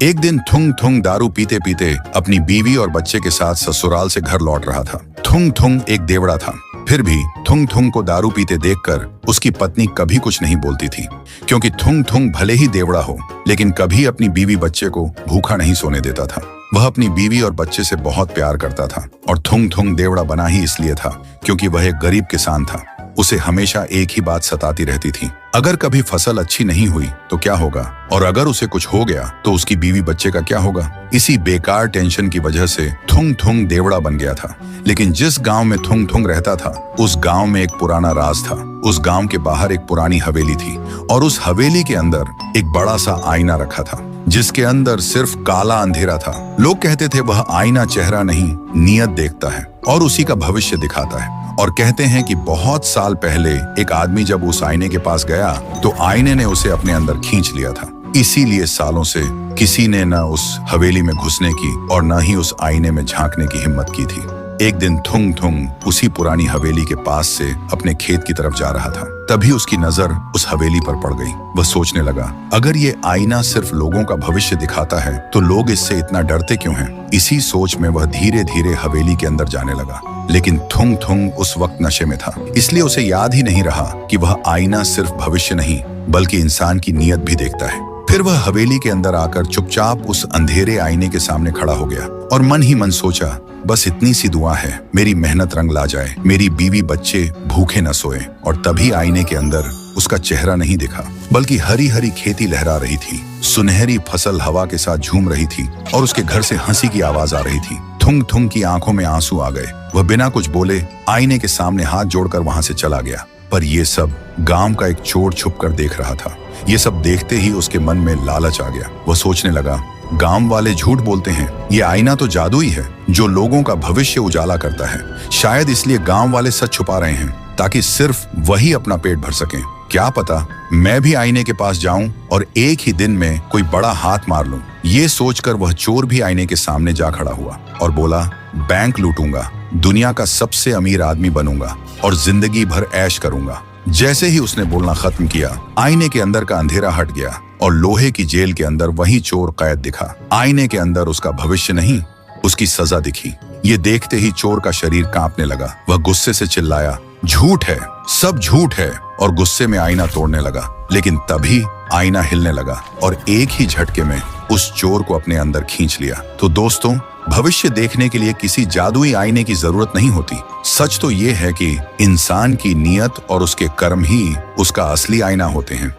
एक दिन थुंग थुंग दारू पीते पीते अपनी बीवी और बच्चे के साथ ससुराल से घर लौट रहा था। थुंग थुंग एक देवड़ा था, फिर भी थुंग थुंग को दारू पीते देखकर उसकी पत्नी कभी कुछ नहीं बोलती थी, क्योंकि थुंग थुंग भले ही देवड़ा हो लेकिन कभी अपनी बीवी बच्चे को भूखा नहीं सोने देता था। वह अपनी बीवी और बच्चे से बहुत प्यार करता था और थुंग थुंग देवड़ा बना ही इसलिए था क्योंकि वह एक गरीब किसान था। उसे हमेशा एक ही बात सताती रहती थी, अगर कभी फसल अच्छी नहीं हुई तो क्या होगा, और अगर उसे कुछ हो गया तो उसकी बीवी बच्चे का क्या होगा। इसी बेकार टेंशन की वजह से थुंग थुंग देवड़ा बन गया था। लेकिन जिस गांव में थुंग थुंग रहता था उस गांव में एक पुराना राज था। उस गांव के बाहर एक पुरानी हवेली थी और उस हवेली के अंदर एक बड़ा सा आईना रखा था जिसके अंदर सिर्फ काला अंधेरा था। लोग कहते थे वह आईना चेहरा नहीं नियत देखता है और उसी का भविष्य दिखाता है। और कहते हैं कि बहुत साल पहले एक आदमी जब उस आईने के पास गया तो आईने ने उसे अपने अंदर खींच लिया था। इसीलिए सालों से किसी ने न उस हवेली में घुसने की और न ही उस आईने में झांकने की हिम्मत की थी। एक दिन थुंग थुंग उसी पुरानी हवेली के पास से अपने खेत की तरफ जा रहा था, तभी उसकी नजर उस हवेली पर पड़ गई। वह सोचने लगा, अगर ये आईना सिर्फ लोगों का भविष्य दिखाता है तो लोग इससे इतना डरते क्यों हैं? इसी सोच में वह धीरे धीरे हवेली के अंदर जाने लगा। लेकिन थुंग थुंग उस वक्त नशे में था, इसलिए उसे याद ही नहीं रहा कि वह आईना सिर्फ भविष्य नहीं बल्कि इंसान की नीयत भी देखता है। फिर वह हवेली के अंदर आकर चुपचाप उस अंधेरे आईने के सामने खड़ा हो गया और मन ही मन सोचा, बस इतनी सी दुआ है, मेरी मेहनत रंग ला जाए, मेरी बीवी बच्चे भूखे न सोए। और तभी आईने के अंदर उसका चेहरा नहीं दिखा बल्कि हरी हरी खेती लहरा रही थी, सुनहरी फसल हवा के साथ झूम रही थी और उसके घर से हंसी की आवाज आ रही थी। थुंग थुंग की आंखों में आंसू आ गए। वह बिना कुछ बोले आईने के सामने हाथ जोड़कर वहां से चला गया। पर यह सब गांव का एक चोर छुप कर देख रहा था। ये सब देखते ही उसके मन में लालच आ गया। वह सोचने लगा, गांव वाले झूठ बोलते हैं, ये आईना तो जादुई है जो लोगों का भविष्य उजाला करता है। शायद इसलिए गांव वाले सच छुपा रहे हैं ताकि सिर्फ वही अपना पेट भर सकें। क्या पता मैं भी आईने के पास जाऊं और एक ही दिन में कोई बड़ा हाथ मार लूं। ये सोचकर वह चोर भी आईने के सामने जा खड़ा हुआ और बोला, बैंक लूटूंगा, दुनिया का सबसे अमीर आदमी बनूंगा और जिंदगी भर ऐश करूंगा। जैसे ही उसने बोलना खत्म किया, आईने के अंदर का अंधेरा हट गया और लोहे की जेल के अंदर वही चोर कैद दिखा। आईने के अंदर उसका भविष्य नहीं, उसकी सजा दिखी। ये देखते ही चोर का शरीर कांपने लगा। वह गुस्से से चिल्लाया, झूठ है, सब झूठ है, और गुस्से में आईना तोड़ने लगा। लेकिन तभी आईना हिलने लगा और एक ही झटके में उस चोर को अपने अंदर खींच लिया। तो दोस्तों, भविष्य देखने के लिए किसी जादुई आईने की जरूरत नहीं होती। सच तो ये है कि इंसान की नीयत और उसके कर्म ही उसका असली आईना होते हैं।